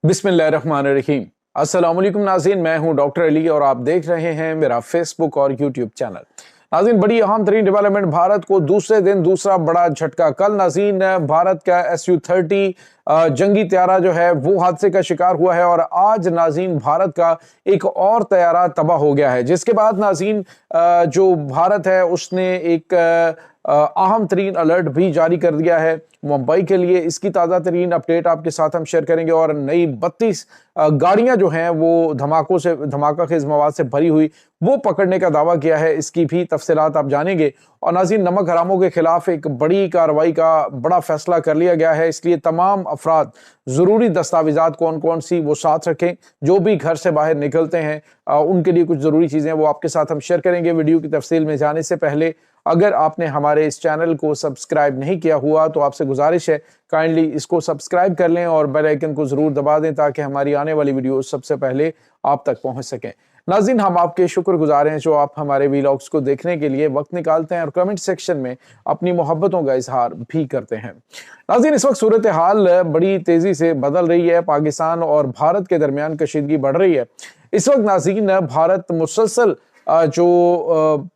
बिस्मिल्लाहिर्रहमानिर्रहीम। अस्सलाम वालेकुम नाज़रीन, मैं हूं डॉक्टर अली और आप देख रहे हैं मेरा फेसबुक और यूट्यूब चैनल। नाज़रीन, बड़ी अहम तरीन डेवलपमेंट, भारत को दूसरे दिन दूसरा बड़ा झटका। कल नाज़रीन भारत का SU-30 जंगी त्यारा जो है वो हादसे का शिकार हुआ है और आज नाज़रीन भारत का एक और तैयारा तबाह हो गया है, जिसके बाद नाज़रीन जो भारत है उसने एक अहम तरीन अलर्ट भी जारी कर दिया है मुंबई के लिए। इसकी ताज़ा तरीन अपडेट आपके साथ हम शेयर करेंगे और नई 32 गाड़ियां जो हैं वो धमाका खेज मवाद से भरी हुई वो पकड़ने का दावा किया है। इसकी भी तफसीलात आप जानेंगे। और नाज़रीन, नमक हरामों के खिलाफ एक बड़ी कार्रवाई का बड़ा फैसला कर लिया गया है, इसलिए तमाम अफराद ज़रूरी दस्तावेजात कौन कौन सी वो साथ रखें। जो भी घर से बाहर निकलते हैं उनके लिए कुछ ज़रूरी चीज़ें वो आपके साथ हम शेयर करेंगे। वीडियो की तफसील में जाने से पहले अगर आपने हमारे इस चैनल को सब्सक्राइब नहीं किया हुआ तो आपसे गुजारिश है काइंडली इसको सब्सक्राइब कर लें और बेल आइकन को जरूर दबा दें ताकि हमारी आने वाली वीडियो सबसे पहले आप तक पहुंच सकें। नाज़रीन, हम आपके शुक्रगुजार हैं जो आप हमारे वीलॉग्स को देखने के लिए वक्त निकालते हैं और कमेंट सेक्शन में अपनी मोहब्बतों का इजहार भी करते हैं। नाज़रीन, इस वक्त सूरत हाल बड़ी तेजी से बदल रही है। पाकिस्तान और भारत के दरमियान कशीदगी बढ़ रही है। इस वक्त नाज़रीन भारत मुसलसल जो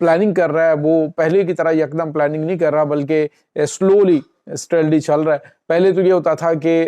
प्लानिंग कर रहा है वो पहले की तरह यकदम प्लानिंग नहीं कर रहा, बल्कि स्लोली स्टेडली चल रहा है। पहले तो ये होता था कि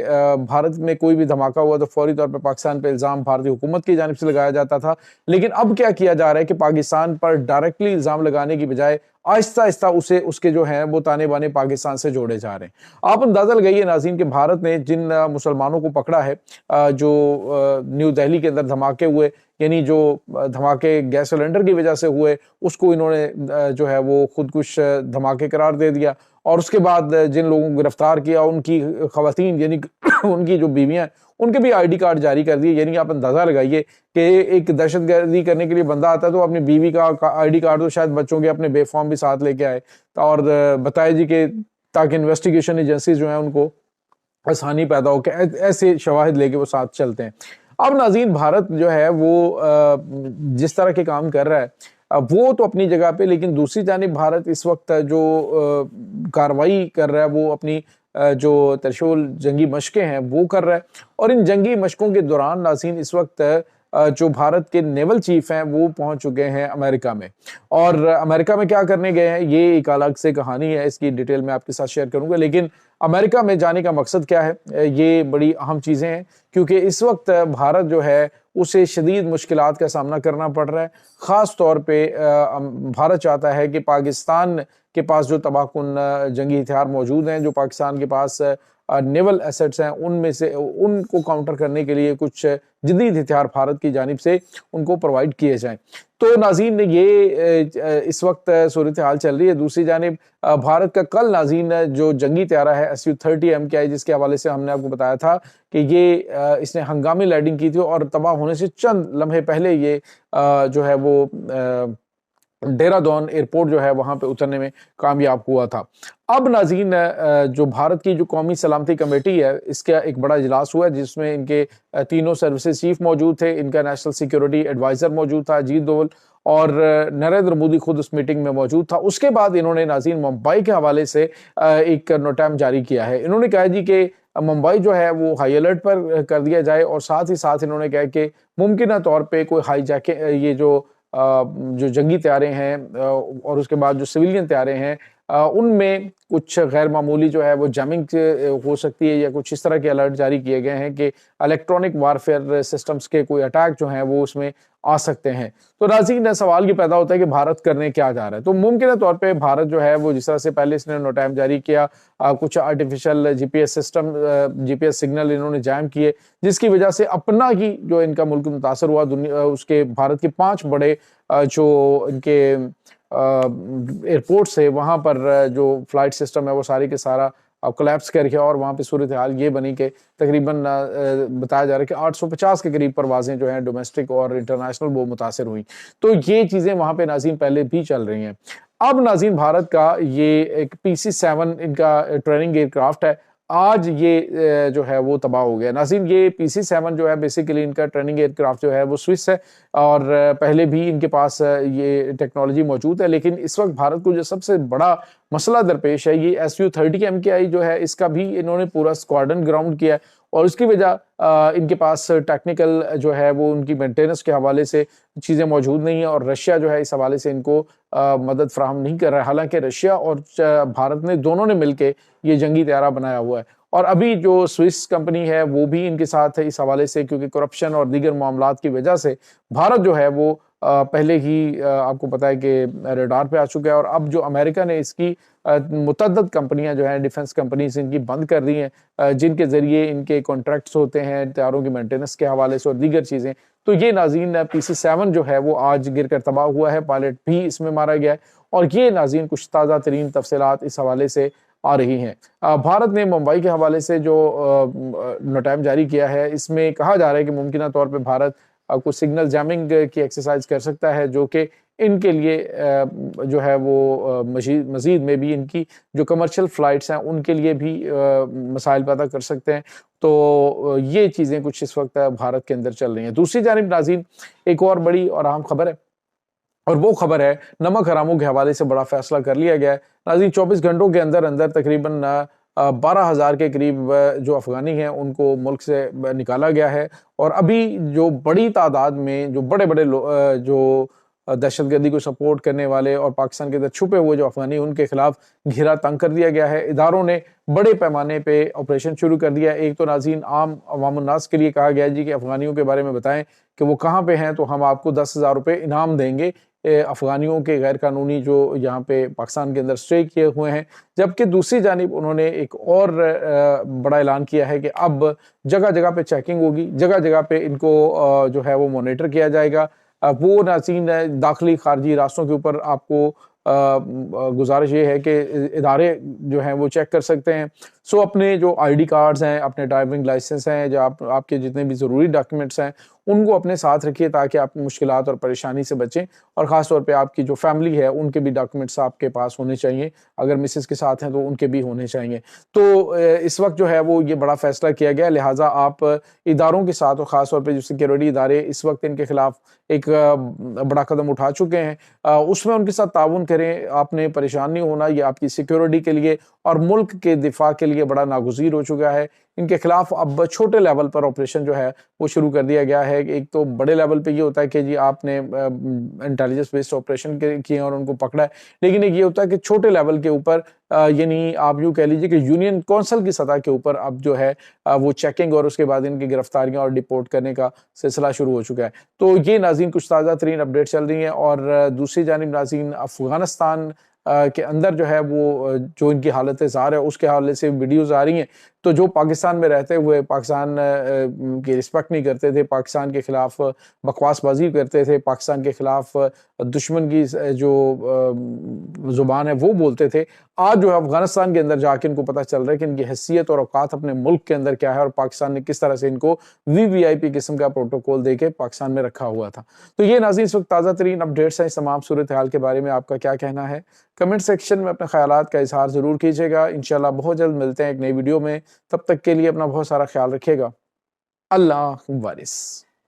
भारत में कोई भी धमाका हुआ तो फौरी तौर पर पाकिस्तान पे इल्ज़ाम भारतीय हुकूमत की जानिब से लगाया जाता था, लेकिन अब क्या किया जा रहा है कि पाकिस्तान पर डायरेक्टली इल्ज़ाम लगाने की बजाय आहिस्ता आहिस्ता उसके जो हैं वो ताने बाने पाकिस्तान से जोड़े जा रहे हैं। आप अंदाजा लगाइए नाज़रीन कि भारत ने जिन मुसलमानों को पकड़ा है, जो न्यू दिल्ली के अंदर धमाके हुए, यानी जो धमाके गैस सिलेंडर की वजह से हुए, उसको इन्होंने जो है वो खुदकुश धमाके करार दे दिया। और उसके बाद जिन लोगों को गिरफ्तार किया उनकी खवातीन यानी उनकी जो बीवियां उनके भी ID कार्ड जारी कर दिए। यानी आप अंदाजा लगाइए कि एक दहशतगर्दी करने के लिए बंदा आता है तो अपनी बीवी का ID कार्ड तो शायद बच्चों के अपने बेफॉर्म भी साथ लेके आए और बताए जी कि ताकि इन्वेस्टिगेशन एजेंसीज जो है उनको आसानी पैदा हो, ऐसे शवाहिद लेके वो साथ चलते हैं। अब नाज़रीन भारत जो है वो जिस तरह के काम कर रहा है वो तो अपनी जगह पे, लेकिन दूसरी जानिब भारत इस वक्त जो कार्रवाई कर रहा है वो अपनी जो त्रिशूल जंगी मशकें हैं वो कर रहा है। और इन जंगी मशकों के दौरान नाज़रीन इस वक्त जो भारत के नेवल चीफ हैं वो पहुंच चुके हैं अमेरिका में। और अमेरिका में क्या करने गए हैं ये एक अलग से कहानी है, इसकी डिटेल में आपके साथ शेयर करूंगा। लेकिन अमेरिका में जाने का मकसद क्या है, ये बड़ी अहम चीज़ें हैं, क्योंकि इस वक्त भारत जो है उसे शदीद मुश्किलात का सामना करना पड़ रहा है। ख़ास तौर पे भारत चाहता है कि पाकिस्तान के पास जो तबाहकुन जंगी हथियार मौजूद हैं, जो पाकिस्तान के पास नेवल एसेट्स हैं, उनमें से उनको काउंटर करने के लिए कुछ जदीद हथियार भारत की जानिब से उनको प्रोवाइड किए जाएं। तो नाज़रीन ये इस वक्त सूरत हाल चल रही है। दूसरी जानिब भारत का कल नाज़रीन जो जंगी त्यारा है SU-30 MKI, जिसके हवाले से हमने आपको बताया था कि ये इसने हंगामी लैंडिंग की थी और तबाह होने से चंद लम्हे पहले ये जो है वो देहरादून एयरपोर्ट जो है वहां पे उतरने में कामयाब हुआ था। अब नाज़रीन जो भारत की जो कौमी सलामती कमेटी है इसका एक बड़ा इजलास हुआ जिसमें इनके तीनों सर्विसेज चीफ मौजूद थे, इनका नेशनल सिक्योरिटी एडवाइजर मौजूद था अजीत डोवल, और नरेंद्र मोदी खुद उस मीटिंग में मौजूद था। उसके बाद इन्होंने नाज़रीन मुंबई के हवाले से एक नोटैम जारी किया है। इन्होंने कहा जी कि मुंबई जो है वो हाई अलर्ट पर कर दिया जाए और साथ ही साथ इन्होंने कहा कि मुमकिन तौर पर कोई हाई जैके ये जो जंगी त्यारे हैं और उसके बाद जो सिविलियन त्यारे हैं उनमें कुछ गैर मामूली जो है वो जैमिंग हो सकती है या कुछ इस तरह के अलर्ट जारी किए गए हैं कि इलेक्ट्रॉनिक वारफेयर सिस्टम्स के कोई अटैक जो हैं वो उसमें आ सकते हैं। तो नाज़रीन सवाल ये पैदा होता है कि भारत करने क्या जा रहा है। तो मुमकिन तौर पे भारत जो है वो जिस तरह से पहले इसने नोटैम जारी किया, कुछ artificial GPS system GPS signal इन्होंने जैम किए, जिसकी वजह से अपना ही जो इनका मुल्क मुतासर हुआ। उसके भारत के 5 बड़े जो इनके एयरपोर्ट्स है वहाँ पर जो फ्लाइट सिस्टम है वो सारी के सारा कोलैप्स कर गया और वहाँ पे सूरत हाल ये बनी कि तकरीबन बताया जा रहा है कि 850 के करीब परवाजें जो हैं डोमेस्टिक और इंटरनेशनल वो मुतासर हुई। तो ये चीज़ें वहाँ पे नाज़रीन पहले भी चल रही हैं। अब नाज़रीन भारत का ये एक PC-7 इनका ट्रेनिंग एयरक्राफ्ट है, आज ये जो है वो तबाह हो गया। नाज़रीन ये PC-7 जो है बेसिकली इनका ट्रेनिंग एयरक्राफ्ट जो है वो स्विस है और पहले भी इनके पास ये टेक्नोलॉजी मौजूद है, लेकिन इस वक्त भारत को जो सबसे बड़ा मसला दरपेश है ये SU-30 MKI जो है, इसका भी इन्होंने पूरा स्क्वाड्रन ग्राउंड किया है اور اس کی وجہ ان کے پاس ٹیکنیکل جو ہے وہ ان کی مینٹیننس کے حوالے سے چیزیں موجود نہیں ہیں، اور رشیا جو ہے اس حوالے سے ان کو مدد فراہم نہیں کر رہا ہے، حالانکہ رشیا اور بھارت نے دونوں نے مل کے یہ جنگی طیارہ بنایا ہوا ہے۔ اور ابھی جو سوئس کمپنی ہے وہ بھی ان کے ساتھ ہے اس حوالے سے، کیونکہ کرپشن اور دیگر معاملات کی وجہ سے بھارت جو ہے وہ پہلے ہی آپ کو پتا ہے کہ ریڈار پہ آ چکا ہے، اور اب جو امریکہ نے اس کی متعدد کمپنیاں جو ہیں ڈیفنس کمپنیز ان کی بند کر دی ہیں، جن کے ذریعے ان کے کانٹریکٹس ہوتے ہیں طیاروں کی مینٹیننس کے حوالے سے اور دیگر چیزیں۔ تو یہ ناظرین PC-7 جو ہے وہ آج گر کر تباہ ہوا ہے، پائلٹ بھی اس میں مارا گیا ہے، اور یہ ناظرین کچھ تازہ ترین تفصیلات اس حوالے سے آ رہی ہیں۔ بھارت نے ممبئی کے حوالے سے جو نوٹائم جاری کیا ہے، اس میں کہا جا رہا ہے کہ ممکنہ طور پہ بھارت کچھ سگنل جیمنگ کی ایکسرسائز کر سکتا ہے، جو کہ ان کے لیے جو ہے وہ مزید میں بھی ان کی جو کمرشل فلائٹس ہیں ان کے لیے بھی مسائل پیدا کر سکتے ہیں۔ تو یہ چیزیں کچھ اس وقت بھارت کے اندر چل رہی ہیں۔ دوسری جانب ناظرین ایک اور بڑی اور اہم خبر ہے، اور وہ خبر ہے نمک حراموں کے حوالے سے بڑا فیصلہ کر لیا گیا ہے۔ ناظرین 24 گھنٹوں کے اندر اندر تقریباً 12,000 کے قریب جو افغانی ہیں ان کو ملک سے نکالا گیا ہے، اور ابھی جو بڑی تعداد میں جو بڑے بڑے جو دہشت گردی کو سپورٹ کرنے والے اور پاکستان کے اندر چھپے ہوئے جو افغانی ان کے خلاف گھیرا تنگ کر دیا گیا ہے۔ اداروں نے بڑے پیمانے پہ آپریشن شروع کر دیا ہے۔ ایک تو ناظرین عام عوام الناس کے لیے کہا گیا جی کہ افغانیوں کے بارے میں بتائیں کہ وہ کہاں پہ ہیں، تو ہم آپ کو 10,000 روپے انعام دیں گے افغانیوں کے غیر قانونی جو یہاں پہ پاکستان کے اندر اسٹے کیے ہوئے ہیں۔ جبکہ دوسری جانب انہوں نے ایک اور بڑا اعلان کیا ہے کہ اب جگہ جگہ پہ چیکنگ ہوگی، جگہ جگہ پہ ان کو جو ہے وہ مانیٹر کیا جائے گا۔ وہ ناظرین داخلی خارجی راستوں کے اوپر آپ کو گزارش یہ ہے کہ ادارے جو ہیں وہ چیک کر سکتے ہیں۔ سو اپنے جو ID کارڈز ہیں، اپنے ڈرائیونگ لائسنس ہیں، جو آپ کے جتنے بھی ضروری ڈاکیومنٹس ہیں ان کو اپنے ساتھ رکھیے تاکہ آپ مشکلات اور پریشانی سے بچیں، اور خاص طور پہ آپ کی جو فیملی ہے ان کے بھی ڈاکیومنٹس آپ کے پاس ہونے چاہیے، اگر مسز کے ساتھ ہیں تو ان کے بھی ہونے چاہیے۔ تو اس وقت جو ہے وہ یہ بڑا فیصلہ کیا گیا، لہٰذا آپ اداروں کے ساتھ اور خاص طور پہ جو سیکیورٹی ادارے اس وقت ان کے خلاف ایک بڑا قدم اٹھا چکے ہیں، اس میں ان کے ساتھ تعاون کریں۔ آپ نے پریشان نہیں ہونا، یہ آپ کی سیکیورٹی کے لیے اور ملک کے دفاع کے لیے بڑا ناگزیر ہو چکا ہے۔ ان کے خلاف اب چھوٹے لیول پر آپریشن جو ہے وہ شروع کر دیا گیا ہے۔ ایک تو بڑے لیول پہ یہ ہوتا ہے کہ جی آپ نے انٹیلیجنس بیسڈ آپریشن کیے اور ان کو پکڑا ہے، لیکن ایک یہ ہوتا ہے کہ چھوٹے لیول کے اوپر یعنی آپ یوں کہہ لیجیے کہ یونین کونسل کی سطح کے اوپر اب جو ہے وہ چیکنگ اور اس کے بعد ان کی گرفتاریاں اور ڈپورٹ کرنے کا سلسلہ شروع ہو چکا ہے۔ تو یہ ناظرین کچھ تازہ ترین اپڈیٹ چل رہی ہیں، اور دوسری جانب ناظرین افغانستان کے اندر جو ہے وہ جو ان کی حالت زار ہے اس کے حوالے سے ویڈیوز آ رہی ہیں۔ تو جو پاکستان میں رہتے ہوئے پاکستان کی رسپیکٹ نہیں کرتے تھے، پاکستان کے خلاف بکواس بازی کرتے تھے، پاکستان کے خلاف دشمن کی جو زبان ہے وہ بولتے تھے، آج جو ہے افغانستان کے اندر جا کے ان کو پتہ چل رہا ہے کہ ان کی حیثیت اور اوقات اپنے ملک کے اندر کیا ہے، اور پاکستان نے کس طرح سے ان کو VIP قسم کا پروٹوکول دے کے پاکستان میں رکھا ہوا تھا۔ تو یہ ناظرین اس وقت تازہ ترین اپڈیٹس ہیں۔ اس تمام صورتحال کے بارے میں آپ کا کیا کہنا ہے؟ کمنٹ سیکشن میں اپنے خیالات کا اظہار ضرور کیجیے گا۔ انشاءاللہ بہت جلد ملتے ہیں ایک نئی ویڈیو میں، تب تک کے لیے اپنا بہت سارا خیال رکھیے گا۔ اللہ وارث۔